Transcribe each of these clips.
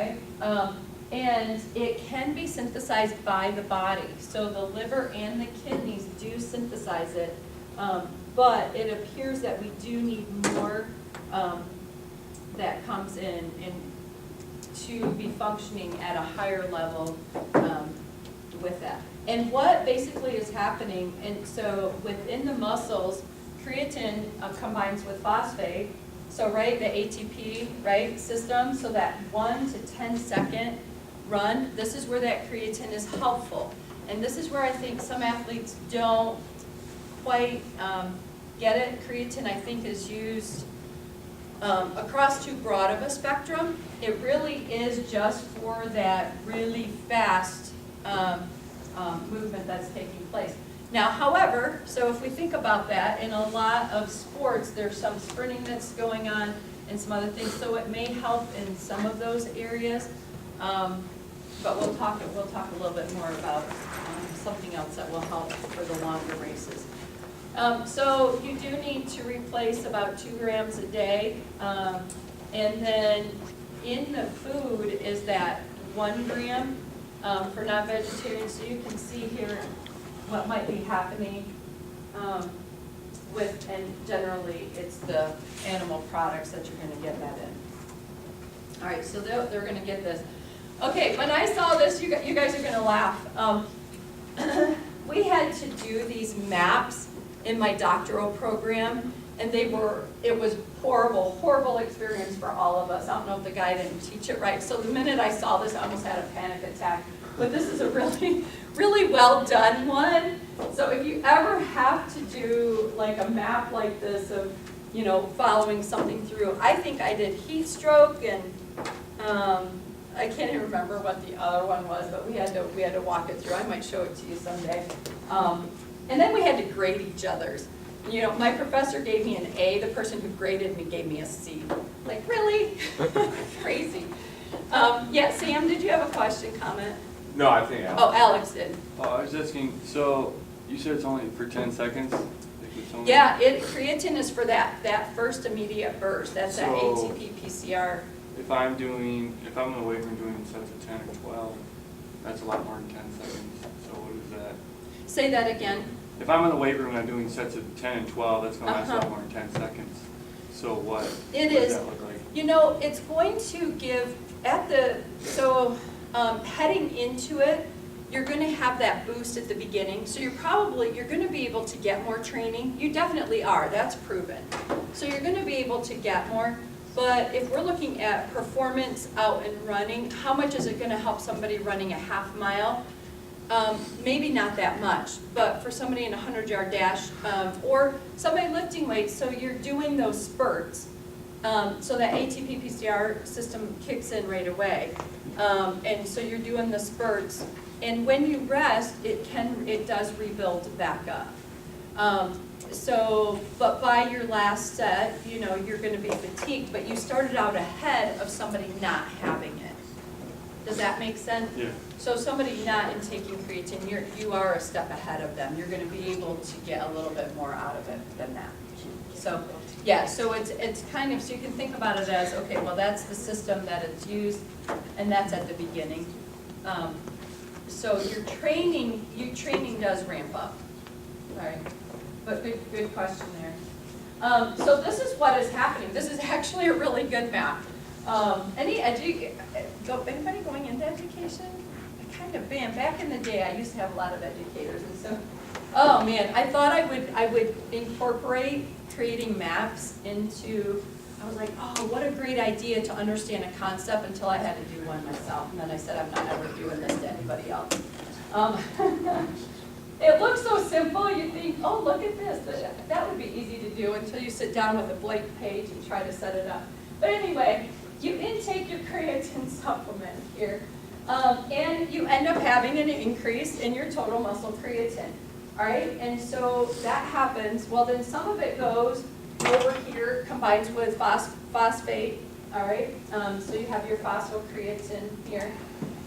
right? And it can be synthesized by the body. So the liver and the kidneys do synthesize it, but it appears that we do need more that comes in and to be functioning at a higher level with that. And what basically is happening, and so within the muscles, creatine combines with phosphate. So right, the ATP, right, system, so that 1 to 10 second run, this is where that creatine is helpful. And this is where I think some athletes don't quite get it. Creatine, I think, is used across too broad of a spectrum. It really is just for that really fast movement that's taking place. Now, however, so if we think about that, in a lot of sports, there's some sprinting that's going on and some other things, so it may help in some of those areas. But we'll talk a little bit more about something else that will help for the longer races. So you do need to replace about 2 grams a day, and then in the food is that 1 gram for non-vegetarians. So you can see here what might be happening with, and generally it's the animal products that you're going to get that in. All right, so they're going to get this. Okay, when I saw this, you guys are going to laugh. We had to do these maps in my doctoral program, and it was horrible experience for all of us. I don't know if the guy didn't teach it right. So the minute I saw this, I almost had a panic attack. But this is a really, really well done one. So if you ever have to do like a map like this of, following something through, I think I did heat stroke, and I can't even remember what the other one was, but we had to walk it through. I might show it to you someday. And then we had to grade each other's. My professor gave me an A. The person who graded me gave me a C. Like, really? Crazy. Yeah, Sam, did you have a question, comment? No, I think Alex. Oh, Alex did. I was asking, so you said it's only for 10 seconds? Like it's only... Yeah, creatine is for that first immediate burst. That's that So, ATP PCR. If I'm in the weight room doing sets of 10 or 12, that's a lot more than 10 seconds. So what is that? Say that again. If I'm in the weight room and I'm doing sets of 10 and 12, that's going to last a lot more than 10 seconds. So what does that look like? It's going to give heading into it, you're going to have that boost at the beginning. So you're going to be able to get more training. You definitely are. That's proven. So you're going to be able to get more. But if we're looking at performance out and running, how much is it going to help somebody running a half mile? Maybe not that much, but for somebody in a 100-yard dash, or somebody lifting weights, so you're doing those spurts, so that ATP PCR system kicks in right away, and so you're doing the spurts, and when you rest, it does rebuild back up. But by your last set, you're going to be fatigued, but you started out ahead of somebody not having it. Does that make sense? Yeah. So somebody not taking creatine, you are a step ahead of them. You're going to be able to get a little bit more out of it than that. So yeah, so it's kind of, so you can think about it as, okay, well that's the system that it's used, and that's at the beginning. So your training does ramp up. All right, but good question there. So this is what is happening. This is actually a really good map. Anybody going into education? I kind of been. Back in the day, I used to have a lot of educators, and so, oh man, I thought I would incorporate creating maps into. I was like, oh, what a great idea to understand a concept, until I had to do one myself, and then I said, I'm not ever doing this to anybody else. It looks so simple. You think, oh, look at this. That would be easy to do until you sit down with a blank page and try to set it up. But anyway. You intake your creatine supplement here, and you end up having an increase in your total muscle creatine, all right? And so that happens, well then some of it goes over here, combines with phosphate, all right? So you have your phosphocreatine here.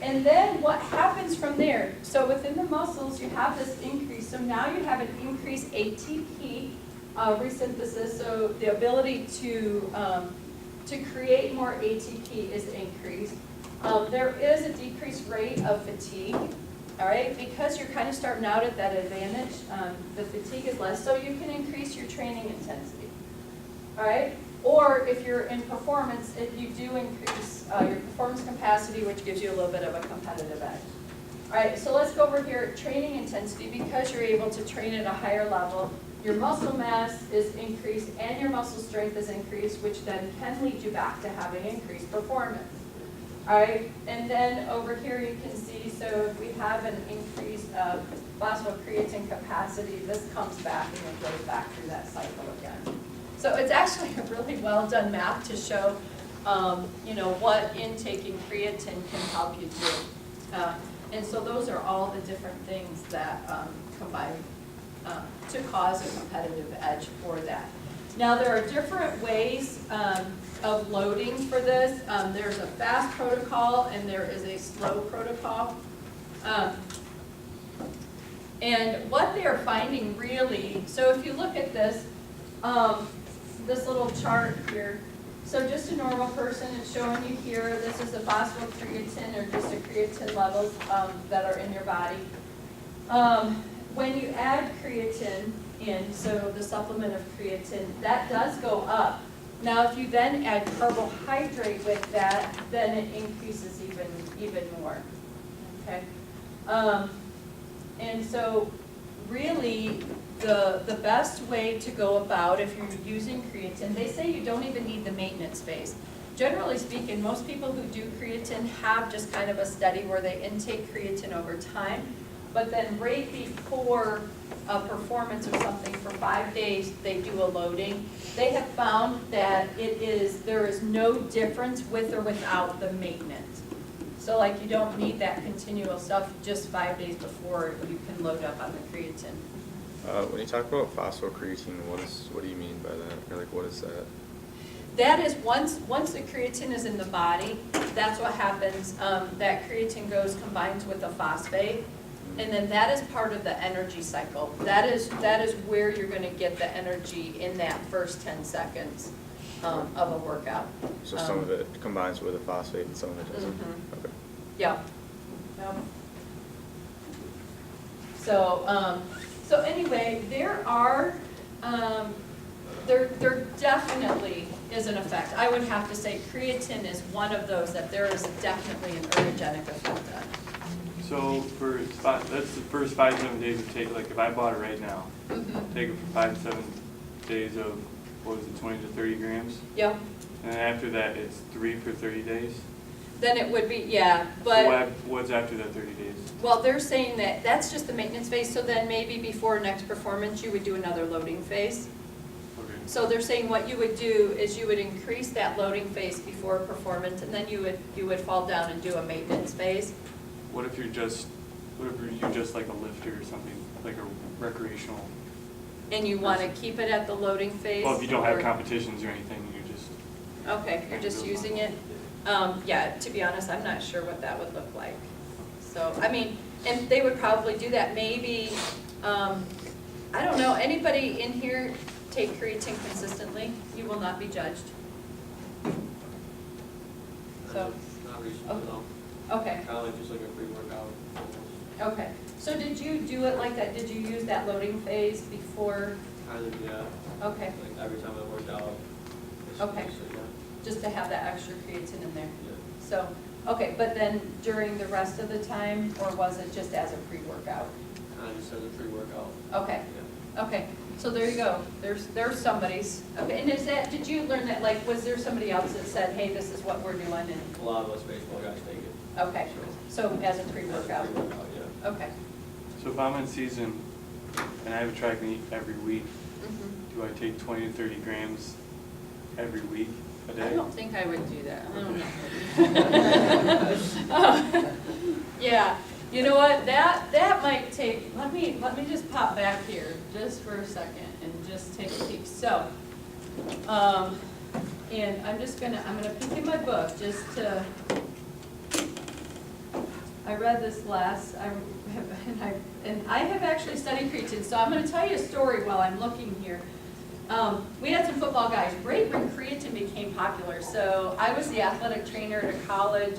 And then what happens from there? So within the muscles, you have this increase. So now you have an increased ATP resynthesis, so the ability to create more ATP is increased. There is a decreased rate of fatigue, all right? Because you're kind of starting out at that advantage, the fatigue is less, so you can increase your training intensity, all right? Or if you're in performance, if you do increase your performance capacity, which gives you a little bit of a competitive edge. All right, so let's go over here, training intensity. Because you're able to train at a higher level, your muscle mass is increased and your muscle strength is increased, which then can lead you back to having increased performance. All right, and then over here you can see, so if we have an increase of phosphocreatine capacity, this comes back and it goes back through that cycle again. So it's actually a really well done map to show, you know, what intaking creatine can help you do. And so those are all the different things that combine to cause a competitive edge for that. Now there are different ways of loading for this. There's a fast protocol and there is a slow protocol. And what they're finding really, so if you look at this, this little chart here, so just a normal person, it's showing you here, this is the phosphocreatine or just the creatine levels that are in your body. When you add creatine in, so the supplement of creatine, that does go up. Now if you then add carbohydrate with that, then it increases even more, okay? And so really, the best way to go about if you're using creatine, they say you don't even need the maintenance phase. Generally speaking, most people who do creatine have just kind of a study where they intake creatine over time, but then right before a performance or something for 5 days, they do a loading. They have found that there is no difference with or without the maintenance. So like you don't need that continual stuff just 5 days before you can load up on the creatine. When you talk about phosphocreatine, what do you mean by that? Or like, what is that? That is once the creatine is in the body, that's what happens. That creatine combines with a phosphate, and then that is part of the energy cycle. That is where you're going to get the energy in that first 10 seconds of a workout. So some of it combines with a phosphate and some of it doesn't. Mm-hmm. Okay. Yeah. So anyway, there definitely is an effect. I would have to say creatine is one of those that there is definitely an ergogenic effect on. So that's the first 5-7 days of take. Like if I bought it right now, take it for 5-7 days of, what was it, 20 to 30 grams? Yep. And then after that, it's 3 for 30 days? Then it would be, yeah, but. So what's after that 30 days? Well, they're saying that that's just the maintenance phase, so then maybe before next performance, you would do another loading phase. Okay. So they're saying what you would do is you would increase that loading phase before performance, and then you would fall down and do a maintenance phase. What if you're just like a lifter or something, like a recreational? And you want to keep it at the loading phase? Well, if you don't have or- competitions or anything, you just. Okay, you're just using it? Yeah, to be honest, I'm not sure what that would look like. So, I mean, and they would probably do that maybe, I don't know, anybody in here take creatine consistently? You will not be judged. So, Not recently, Oh. no. okay, Kind of like just like a pre-workout. okay. So did you do it like that? Did you use that loading phase before? Kind of, yeah. Okay, Like every time I worked out. Okay. So, just to have that extra creatine in there. yeah. So, okay, but then during the rest of the time, or was it just as a pre-workout? Kind of just as a pre-workout. Okay, Yeah. okay, so there you go, there's somebody's, okay, and did you learn that, like, was there somebody else that said, hey, this is what we're doing, and, A lot of us baseball guys take it. okay, so as a As a pre-workout, pre-workout, yeah. okay. So if I'm in season and I have a track meet every week, Mhm. do I take 20 to 30 grams every week, a day? I don't think I would do that, I don't know. Yeah, you know what, that might take, let me just pop back here, just for a second, and just take a peek, so, and I'm gonna peek in my book, just to, I read this last, and I have actually studied creatine, so I'm gonna tell you a story while I'm looking here. We had some football guys, right when creatine became popular, so I was the athletic trainer at a college,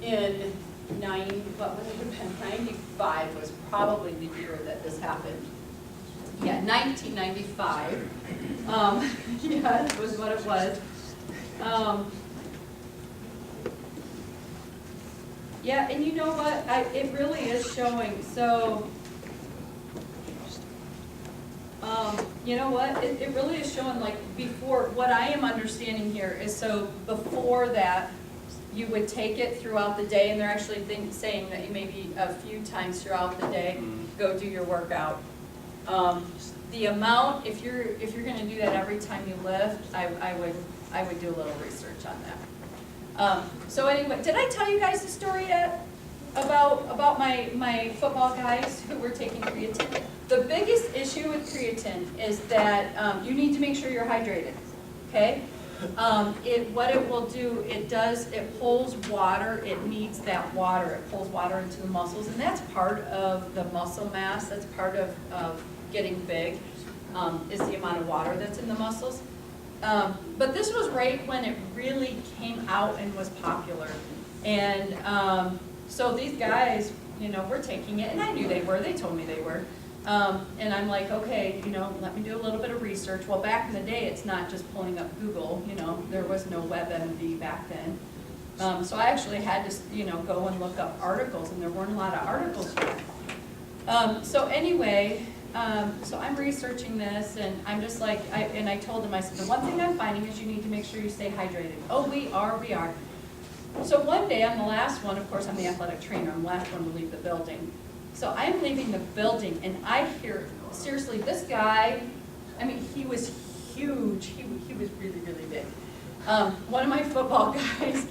in what would it have been, 95 was probably the year that this happened. Yeah, 1995. Yeah, it was what it was. Yeah, and you know what, it really is showing, so, you know what, it really is showing, like, before, what I am understanding here is, so before that, you would take it throughout the day, and they're actually saying that you maybe a few times throughout the day, go do your workout. The amount, if you're gonna do that every time you lift, I would do a little research on that. So anyway, did I tell you guys the story yet about my football guys who were taking creatine? The biggest issue with creatine is that you need to make sure you're hydrated, okay? What it will do, it pulls water, it needs that water, it pulls water into the muscles, and that's part of the muscle mass, that's part of getting big, is the amount of water that's in the muscles. But this was right when it really came out and was popular. And so these guys, you know, were taking it, and I knew they were, they told me they were. And I'm like, okay, you know, let me do a little bit of research. Well, back in the day, it's not just pulling up Google, you know, there was no WebMD back then. So I actually had to, you know, go and look up articles, and there weren't a lot of articles yet. So anyway, so I'm researching this, and I'm just like, I told them, I said, the one thing I'm finding is you need to make sure you stay hydrated. Oh, we are. So one day, I'm the last one, of course, I'm the athletic trainer, I'm the last one to leave the building. So I'm leaving the building, and I hear, seriously, this guy, I mean, he was huge, he was really, really big. One of my football guys,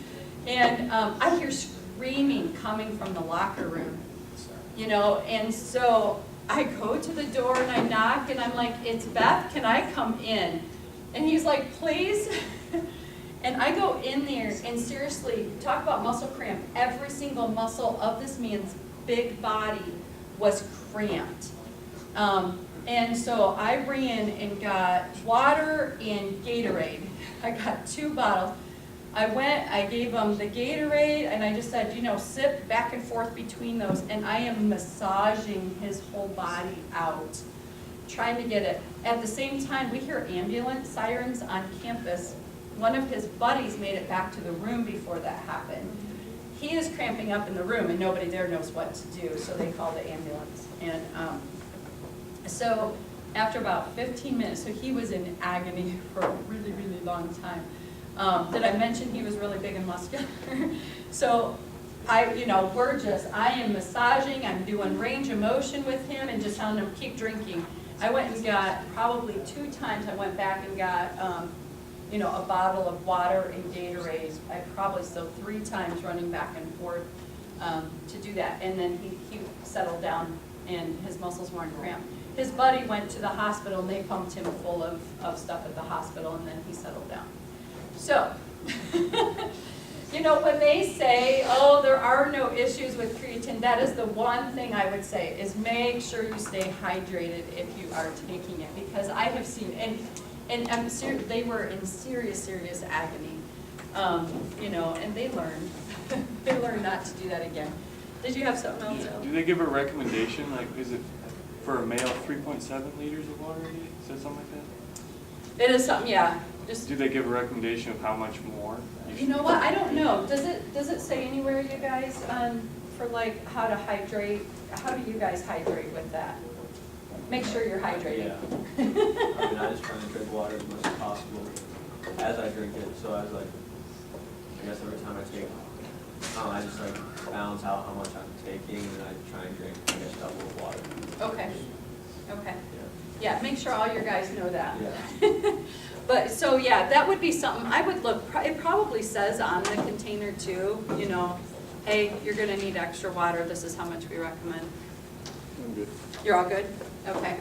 and I hear screaming coming from the locker room, you know, and so I go to the door and I knock, and I'm like, it's Beth, can I come in? And he's like, please. And I go in there, and seriously, talk about muscle cramp, every single muscle of this man's big body was cramped. And so I ran and got water and Gatorade. I got 2 bottles. I went, I gave him the Gatorade, and I just said, you know, sip back and forth between those, and I am massaging his whole body out, trying to get it. At the same time, we hear ambulance sirens on campus. One of his buddies made it back to the room before that happened. He is cramping up in the room, and nobody there knows what to do, so they call the ambulance. And so after about 15 minutes, so he was in agony for a really, really long time. Did I mention he was really big and muscular? So I am massaging, I'm doing range of motion with him, and just telling him, keep drinking. I went and got, probably 2 times, I went back and got, a bottle of water and Gatorade. I probably still 3 times running back and forth to do that. And then he settled down, and his muscles weren't cramped. His buddy went to the hospital, and they pumped him full of stuff at the hospital, and then he settled down. So, when they say, oh, there are no issues with creatine, that is the one thing I would say, is make sure you stay hydrated if you are taking it. Because I have seen, and I'm serious, they were in serious agony, and they learned. They learned not to do that again. Did you have something else? Do they give a recommendation, like, is it for a male 3.7 liters of water a day? Is that something like that? It is something, yeah. Do they give a recommendation of how much more? You know what, I don't know. Does it say anywhere, you guys, for like how to hydrate? How do you guys hydrate with that? Make sure you're hydrated. Yeah. I mean, I just try to drink water as much as possible as I drink it. So I was like, I guess every time I take, I just like balance out how much I'm taking, and I try and drink, I guess, double of water. Okay. Yeah, make sure all your guys know that. Yeah. But, so yeah, that would be something, I would look, it probably says on the container too, hey, you're gonna need extra water, this is how much we recommend. I'm good. You're all good? Okay.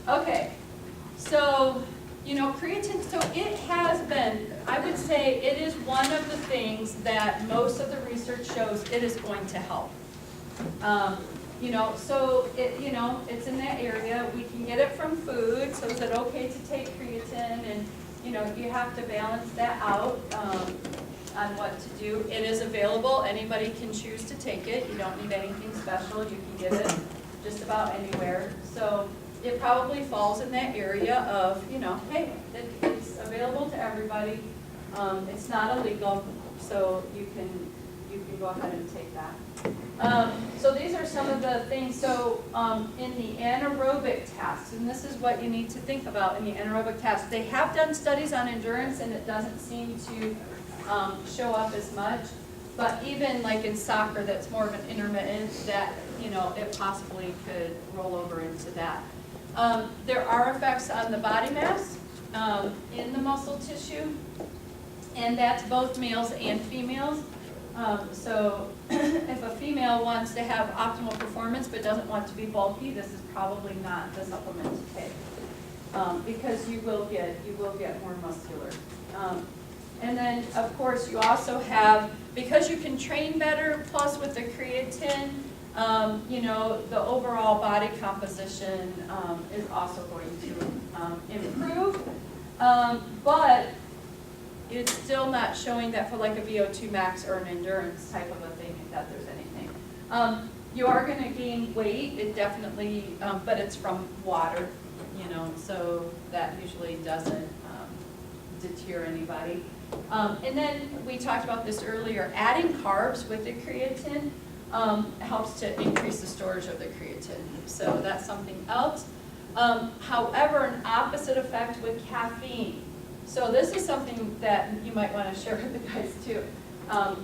Okay, so, creatine, so it has been, I would say it is one of the things that most of the research shows it is going to help. So it's in that area. We can get it from food, so is it okay to take creatine? And, you have to balance that out. on what to do. It is available, anybody can choose to take it, you don't need anything special, you can get it just about anywhere. So it probably falls in that area of, you know, hey, it's available to everybody, it's not illegal, so you can go ahead and take that. So these are some of the things, so in the anaerobic test, and this is what you need to think about in the anaerobic test, they have done studies on endurance and it doesn't seem to show up as much, but even like in soccer that's more of an intermittent, that, you know, it possibly could roll over into that. There are effects on the body mass in the muscle tissue, and that's both males and females. So if a female wants to have optimal performance but doesn't want to be bulky, this is probably not the supplement to take, because you will get more muscular. And then, of course, you also have, because you can train better, plus with the creatine, you know, the overall body composition is also going to improve. But it's still not showing that for like a VO2 max or an endurance type of a thing, that there's anything. You are going to gain weight, it definitely, but it's from water, you know, so that usually doesn't deter anybody. And then we talked about this earlier, adding carbs with the creatine helps to increase the storage of the creatine. So that's something else. However, an opposite effect with caffeine. So this is something that you might want to share with the guys too.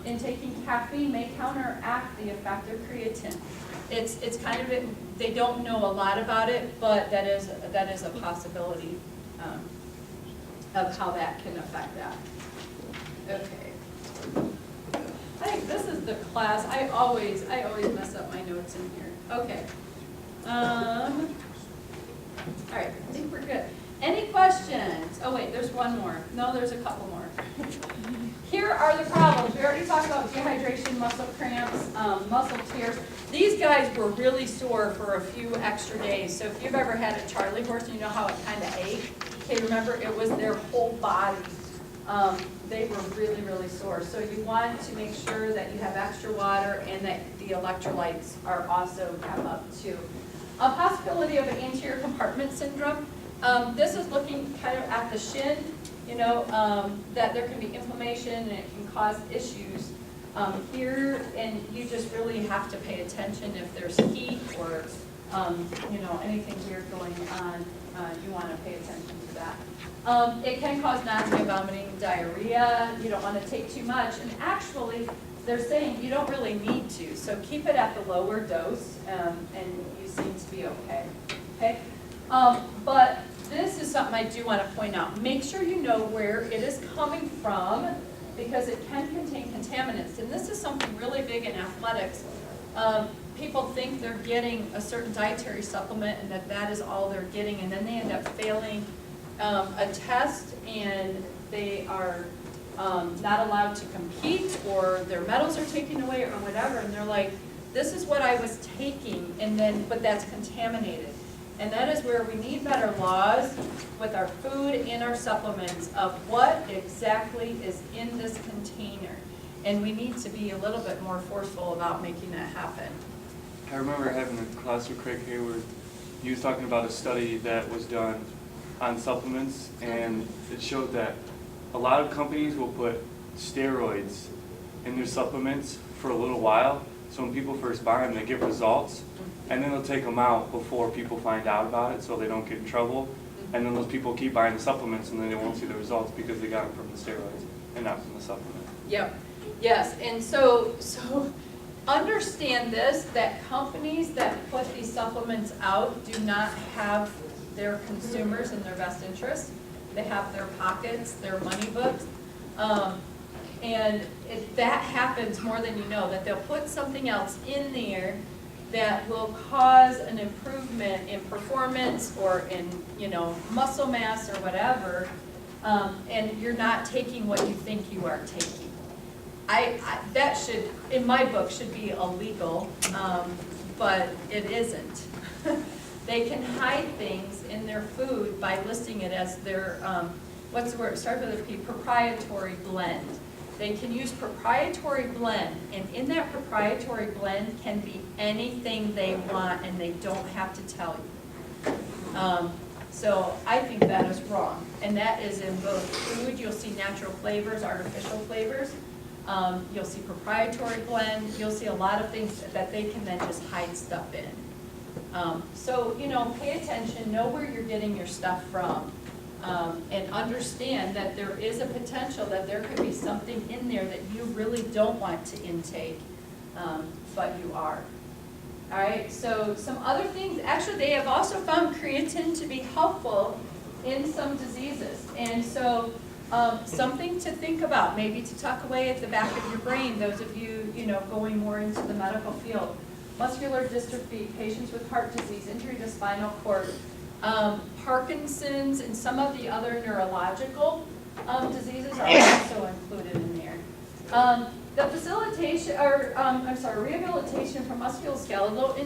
In taking caffeine may counteract the effect of creatine. It's kind of, they don't know a lot about it, but that is a possibility of how that can affect that. Okay. I think this is the class. I always mess up my notes in here. Okay. All right, I think we're good. Any questions? Oh wait, there's one more. No, there's a couple more. Here are the problems. We already talked about dehydration, muscle cramps, muscle tears. These guys were really sore for a few extra days. So if you've ever had a Charlie horse and you know how it kind of ached, okay, remember it was their whole body. They were really, really sore. So you want to make sure that you have extra water and that the electrolytes are also kept up too. A possibility of an anterior compartment syndrome. This is looking kind of at the shin, you know, that there can be inflammation and it can cause issues here, and you just really have to pay attention if there's heat or, you know, anything weird going on. You want to pay attention to that. It can cause nausea, vomiting, diarrhea. You don't want to take too much, and actually, they're saying you don't really need to, so keep it at the lower dose, and you seem to be okay. Okay, but this is something I do want to point out. Make sure you know where it is coming from, because it can contain contaminants, and this is something really big in athletics. People think they're getting a certain dietary supplement and that is all they're getting, and then they end up failing a test, and they are not allowed to compete, or their medals are taken away, or whatever, and they're like, this is what I was taking, and then, but that's contaminated. And that is where we need better laws with our food and our supplements of what exactly is in this container. And we need to be a little bit more forceful about making that happen. I remember having a class with Craig Hayward. He was talking about a study that was done on supplements, and it showed that a lot of companies will put steroids in their supplements for a little while. So when people first buy them, they get results, and then they'll take them out before people find out about it so they don't get in trouble. And then those people keep buying the supplements, and then they won't see the results because they got them from the steroids and not from the supplement. Yep. Yes, and so understand this, that companies that put these supplements out do not have their consumers in their best interest. They have their pockets, their money books. And that happens more than you know, that they'll put something else in there that will cause an improvement in performance or in, you know, muscle mass or whatever, and you're not taking what you think you are taking. That should, in my book, should be illegal, but it isn't. They can hide things in their food by listing it as their, what's the word, start with a P, proprietary blend. They can use proprietary blend, and in that proprietary blend can be anything they want, and they don't have to tell you. So I think that is wrong, and that is in both food. You'll see natural flavors, artificial flavors. You'll see proprietary blend. You'll see a lot of things that they can then just hide stuff in. So, you know, pay attention, know where you're getting your stuff from, and understand that there is a potential that there could be something in there that you really don't want to intake, but you are. All right, so some other things, actually they have also found creatine to be helpful in some diseases. And so something to think about, maybe to tuck away at the back of your brain, those of you, you know, going more into the medical field. Muscular dystrophy, patients with heart disease, injury to spinal cord, Parkinson's, and some of the other neurological diseases are also included in there. The facilitation, or rehabilitation for musculoskeletal